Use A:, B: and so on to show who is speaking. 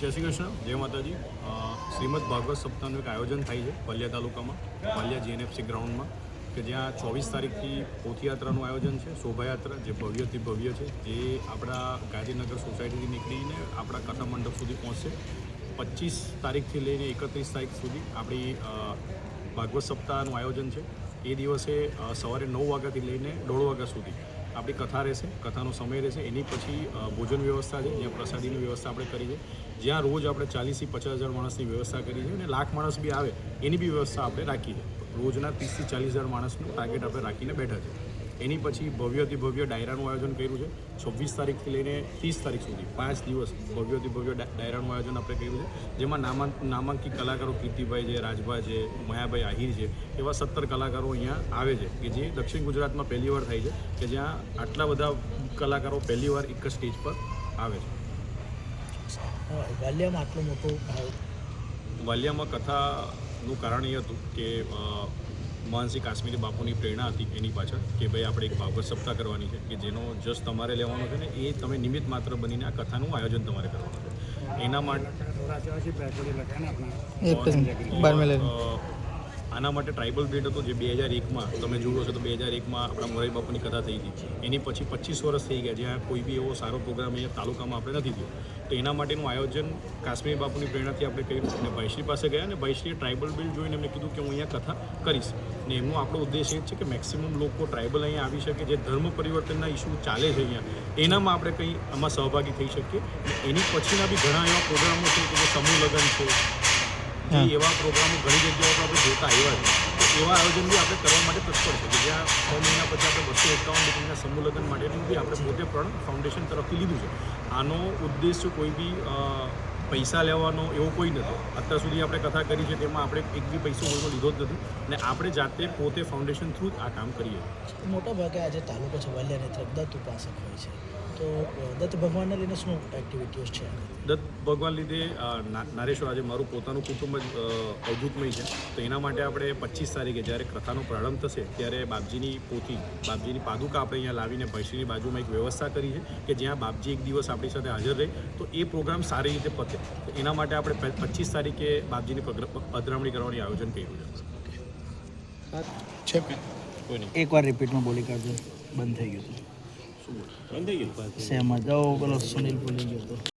A: જય શ્રી કૃષ્ણ, જય માતાજી. શ્રીમદ ભાગવત સપ્તાહનું એક આયોજન થાય છે પાલિયા તાલુકામાં, પાલિયા જીએનએફસી ગ્રાઉન્ડમાં, કે જ્યાં 24 તારીખથી પોથયાત્રાનું આયોજન છે. શોભાયાત્રા જે ભવ્યથી ભવ્ય છે, જે આપણા ગાંધીનગર સોસાયટીથી નીકળીને આપણા કથા મંડપ સુધી પહોંચશે. 25 તારીખથી લઈને 31 તારીખ સુધી આપણી ભાગવત સપ્તાહનું આયોજન છે. એ દિવસે સવારે 9 વાગ્યાથી લઈને 1:30 વાગ્યા સુધી આપણી કથા રહેશે, કથાનો સમય રહેશે. એની પછી ભોજન વ્યવસ્થા છે, જ્યાં પ્રસાદીની વ્યવસ્થા આપણે કરી છે, જ્યાં રોજ આપણે 40,000 થી 50,000 માણસની વ્યવસ્થા કરી છે, અને લાખ માણસ બી આવે એની બી વ્યવસ્થા આપણે રાખી છે. રોજના 30,000 થી 40,000 માણસનું ટાર્ગેટ આપણે રાખીને બેઠા છે. એની પછી ભવ્યથી ભવ્ય ડાયરાનું આયોજન કર્યું છે. 26 તારીખથી લઈને 30 તારીખ સુધી 5 દિવસ ભવ્યથી ભવ્ય ડાયરાનું આયોજન આપણે કર્યું છે, જેમાં નામાંકિત કલાકારો કીર્તિભાઈ છે, રાજભાઈ છે, મયાભાઈ આહિર છે, એવા 17 કલાકારો અહીંયા આવે છે, કે જે દક્ષિણ ગુજરાતમાં પહેલીવાર થાય છે કે જ્યાં આટલા બધા કલાકારો પહેલીવાર એક જ સ્ટેજ પર આવે છે.
B: વાલિયામાં આટલો મોટો
A: વાલિયામાં કથાનું કારણ એ હતું કે મહંતશ્રી કાશ્મીરી બાપુની પ્રેરણા હતી એની પાછળ, કે ભાઈ આપણે એક ભાગવત સપ્તાહ કરવાની છે, કે જેનો જસ તમારે લેવાનો છે ને એ તમે નિમિત્ત માત્ર બનીને આ કથાનું આયોજન તમારે કરવાનું છે. એના માટે આના માટે ટ્રાઇબલ બેટ હતો, જે 2001માં તમે જોયો છો તો 2001માં આપણા મોરારી બાપુની કથા થઈ હતી. એની પછી 25 વર્ષ થઈ ગયા જ્યાં કોઈ બી એવો સારો પ્રોગ્રામ અહીંયા તાલુકામાં આપણે નથી થયો. તો એના માટેનું આયોજન કાશ્મીરી બાપુની પ્રેરણાથી આપણે કર્યું, અને ભાઈશ્રી પાસે ગયા, અને ભાઈશ્રીએ ટ્રાઇબલ બિલ જોઈને એમને કીધું કે હું અહીંયા કથા કરીશ. ને એમનો આપણો ઉદ્દેશ એ જ છે કે મેક્સિમમ લોકો ટ્રાઇબલ અહીંયા આવી શકે, જે ધર્મ પરિવર્તનના ઇસ્યુ ચાલે છે અહીંયા, એનામાં આપણે કંઈ આમાં સહભાગી થઈ શકીએ. એની પછીના બી ઘણા એવા પ્રોગ્રામો છે કે જે સમૂહ લગ્ન છે, એવા પ્રોગ્રામો ઘણી જગ્યાઓ પર આપણે જોતા આવ્યા છે. તો એવા આયોજન બી આપણે કરવા માટે તત્પર છે, કે જ્યાં 6 મહિના પછી આપણે 251 દીકરીના સમૂહ લગ્ન માટેનું બી આપણે પોતે પણ ફાઉન્ડેશન તરફથી લીધું છે. આનો ઉદ્દેશ્ય કોઈ બી પૈસા લેવાનો એવો કોઈ નથી. અત્યાર સુધી આપણે કથા કરી છે તેમાં આપણે એક બી પૈસો કોઈનો લીધો જ નથી, અને આપણે જાતે પોતે ફાઉન્ડેશન થ્રુ જ આ કામ કરીએ.
B: મોટા ભાગે આજે તાલુકો છે વાલિયાને દત્ત ઉપાસક હોય છે, તો દત્ત ભગવાનને લઈને શું એક્ટિવિટીઝ છે?
A: દત્ત ભગવાન લીધે નારેશ્વર આજે મારું પોતાનું કુટુંબ જ અવધૂતમય છે. તો એના માટે આપણે 25 તારીખે જ્યારે કથાનો પ્રારંભ થશે ત્યારે બાપજીની પોથી, બાપજીની પાદુકા આપણે અહીંયા લાવીને ભાઈશ્રીની બાજુમાં એક વ્યવસ્થા કરી છે, કે જ્યાં બાપજી એક દિવસ આપણી સાથે હાજર રહે તો એ પ્રોગ્રામ સારી રીતે પતે. તો એના માટે આપણે 25 તારીખે બાપજીની પધરામણી કરવાની આયોજન કર્યું
B: છે. કોઈ નહીં, એકવાર રિપીટમાં બોલી કાઢજો. બંધ થઈ ગયું હતું.
A: શું બંધ થઈ ગયું?
B: સહેમત જાઓ, બોલો. સુનિલ બોલી ગયો હતો.